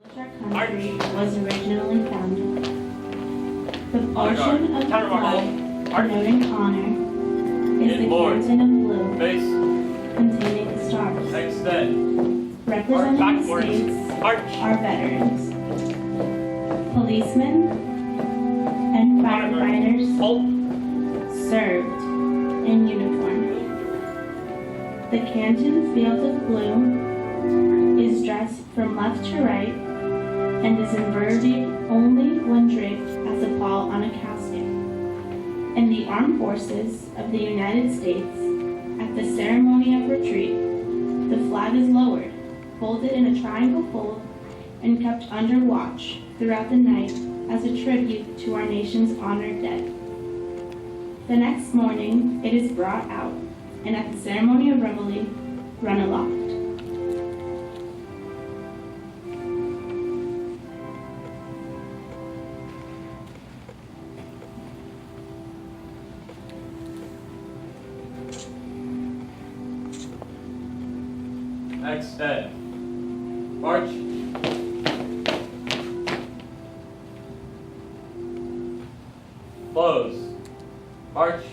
Our country was originally founded. The portion of the flag denoting honor is the canton of blue containing the stars. Representing the states are veterans, policemen, and firefighters served in uniform. The canton field of blue is dressed from left to right and is inverted only when draped as a pall on a casket. In the armed forces of the United States, at the ceremony of retreat, the flag is lowered, folded in a triangle fold, and kept under watch throughout the night as a tribute to our nation's honored dead. The next morning, it is brought out, and at the ceremony of reveille, run aloft. Extend. March. Close. March.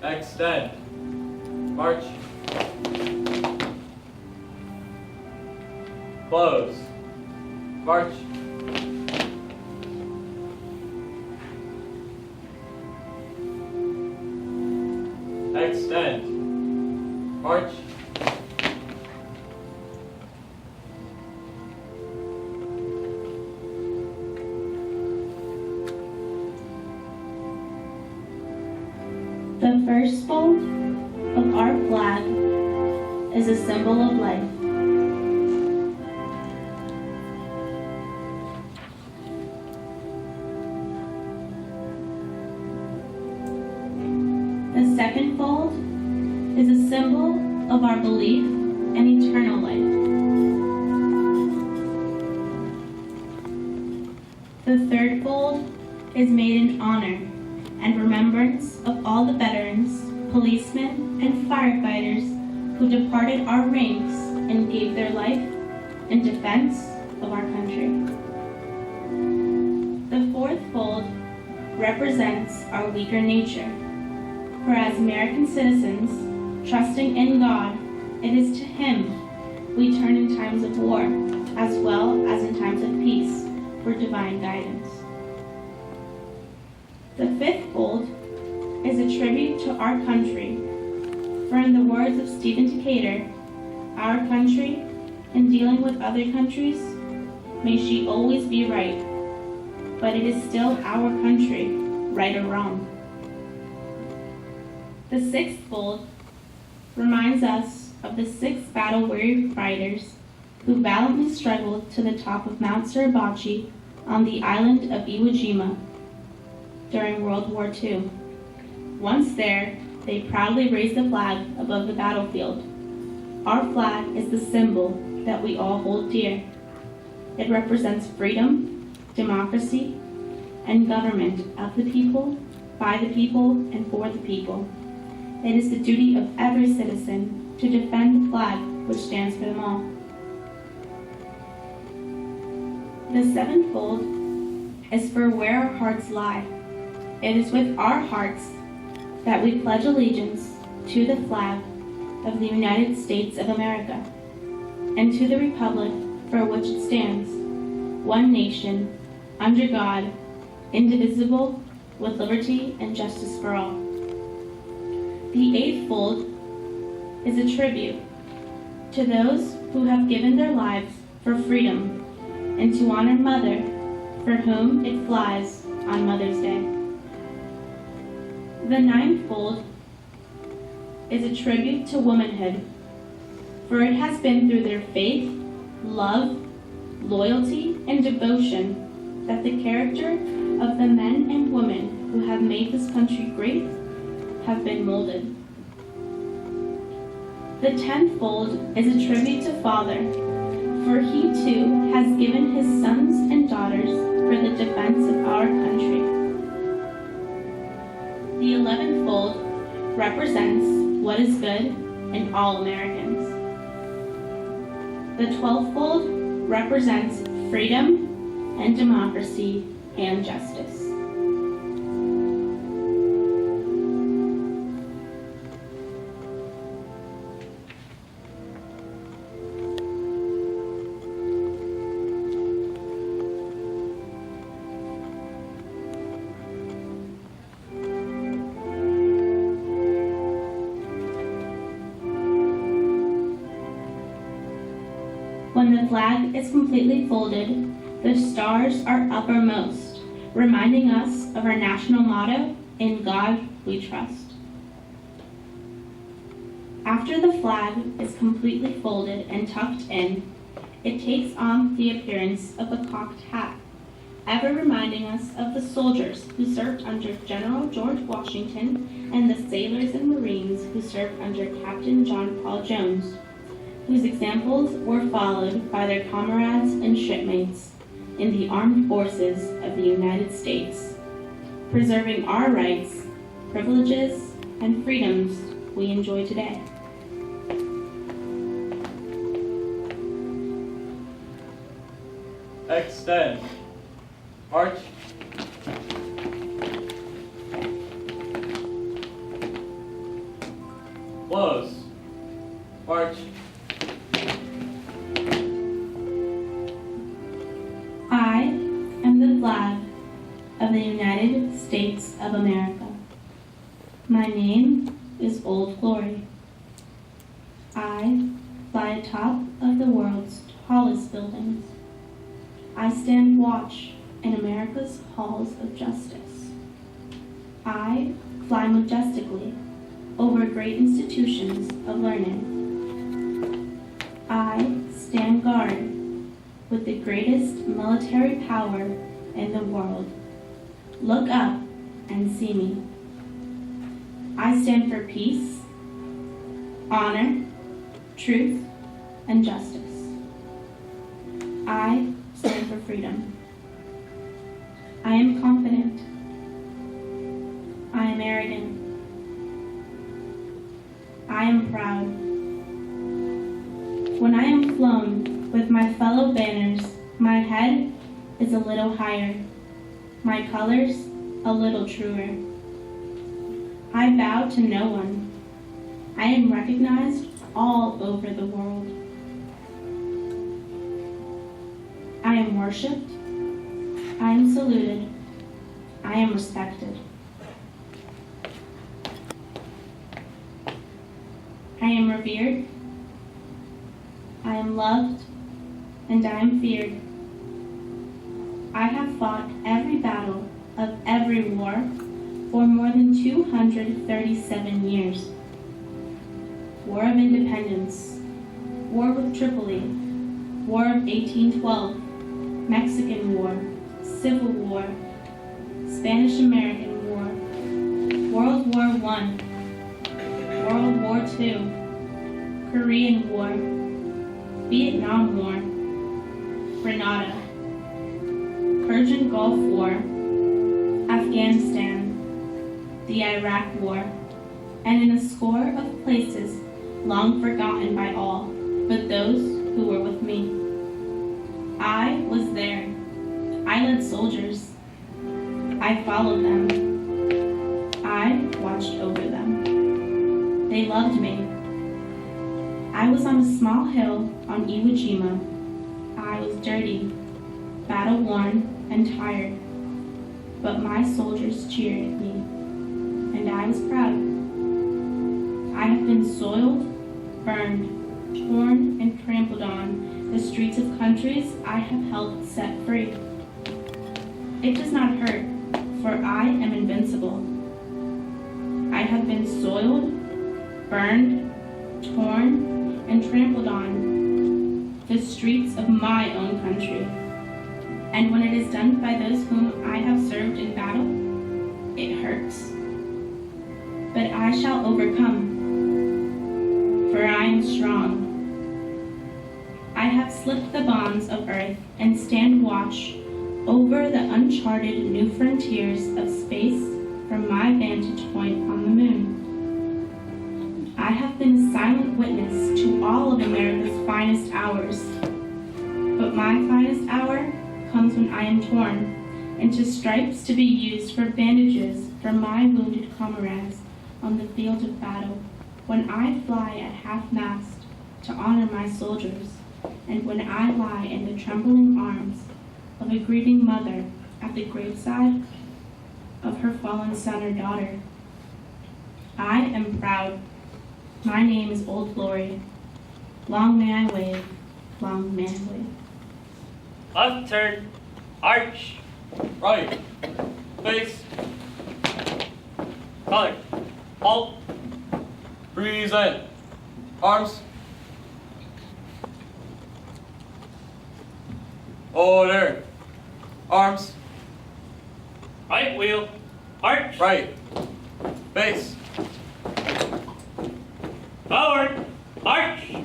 Extend. March. Close. March. Extend. March. The first fold of our flag is a symbol of life. The second fold is a symbol of our belief in eternal life. The third fold is made in honor and remembrance of all the veterans, policemen, and firefighters who departed our ranks and gave their life in defense of our country. The fourth fold represents our weaker nature. For as American citizens, trusting in God, it is to Him we turn in times of war, as well as in times of peace, for divine guidance. The fifth fold is a tribute to our country, for in the words of Stephen Decatur, our country, in dealing with other countries, may she always be right, but it is still our country, right or wrong. The sixth fold reminds us of the 6 battle-weary fighters who valiantly struggled to the top of Mount Suribachi on the island of Iwo Jima during World War II. Once there, they proudly raised the flag above the battlefield. Our flag is the symbol that we all hold dear. It represents freedom, democracy, and government of the people, by the people, and for the people. It is the duty of every citizen to defend the flag which stands for them all. The seventh fold is for where our hearts lie. It is with our hearts that we pledge allegiance to the flag of the United States of America and to the republic for which it stands, one nation, under God, indivisible, with liberty and justice for all. The eighth fold is a tribute to those who have given their lives for freedom and to honor Mother, for whom it flies on Mother's Day. The ninth fold is a tribute to womanhood, for it has been through their faith, love, loyalty, and devotion that the character of the men and women who have made this country great have been molded. The 10th fold is a tribute to Father, for he too has given his sons and daughters for the defense of our country. The 11th represents what is good in all Americans. The 12-fold represents freedom and democracy and justice. When the flag is completely folded, the stars are uppermost, reminding us of our national motto, "In God We Trust." After the flag is completely folded and tucked in, it takes on the appearance of a cocked hat, ever reminding us of the soldiers who served under General George Washington and the sailors and Marines who served under Captain John Paul Jones, whose examples were followed by their comrades and shipmates in the armed forces of the United States, preserving our rights, privileges, and freedoms we enjoy today. Extend. March. Close. March. I am the flag of the United States of America. My name is Old Glory. I fly atop of the world's tallest buildings. I stand watch in America's halls of justice. I fly majestically over great institutions of learning. I stand guard with the greatest military power in the world. Look up and see me. I stand for peace, honor, truth, and justice. I stand for freedom. I am confident. I am arrogant. I am proud. When I am flown with my fellow banners, my head is a little higher, my colors a little truer. I bow to no one. I am recognized all over the world. I am worshipped. I am saluted. I am respected. I am revered. I am loved, and I am feared. I have fought every battle of every war for more than 237 years. War of Independence, War with Tripoli, War of 1812, Mexican War, Civil War, Spanish-American War, World War I, World War II, Korean War, Vietnam War, Grenada, Persian Gulf War, Afghanistan, the Iraq War, and in a score of places long forgotten by all but those who were with me. I was there. I led soldiers. I followed them. I watched over them. They loved me. I was on a small hill on Iwo Jima. I was dirty, battle-worn, and tired, but my soldiers cheered me, and I was proud. I have been soiled, burned, torn, and trampled on the streets of countries I have helped set free. It does not hurt, for I am invincible. I have been soiled, burned, torn, and trampled on the streets of my own country. And when it is done by those whom I have served in battle, it hurts. But I shall overcome, for I am strong. I have slipped the bonds of earth and stand watch over the uncharted new frontiers of space from my vantage point on the moon. I have been a silent witness to all of America's finest hours. But my finest hour comes when I am torn into stripes to be used for bandages for my wounded comrades on the field of battle, when I fly at half-mast to honor my soldiers, and when I lie in the trembling arms of a grieving mother at the graveside of her fallen son or daughter. I am proud. My name is Old Glory. Long may I wave, long may I wave. Left turn, arch, Right. Face. color, halt, Present. Arms. Order. Arms. right wheel, arch, Right. Face. forward, arch,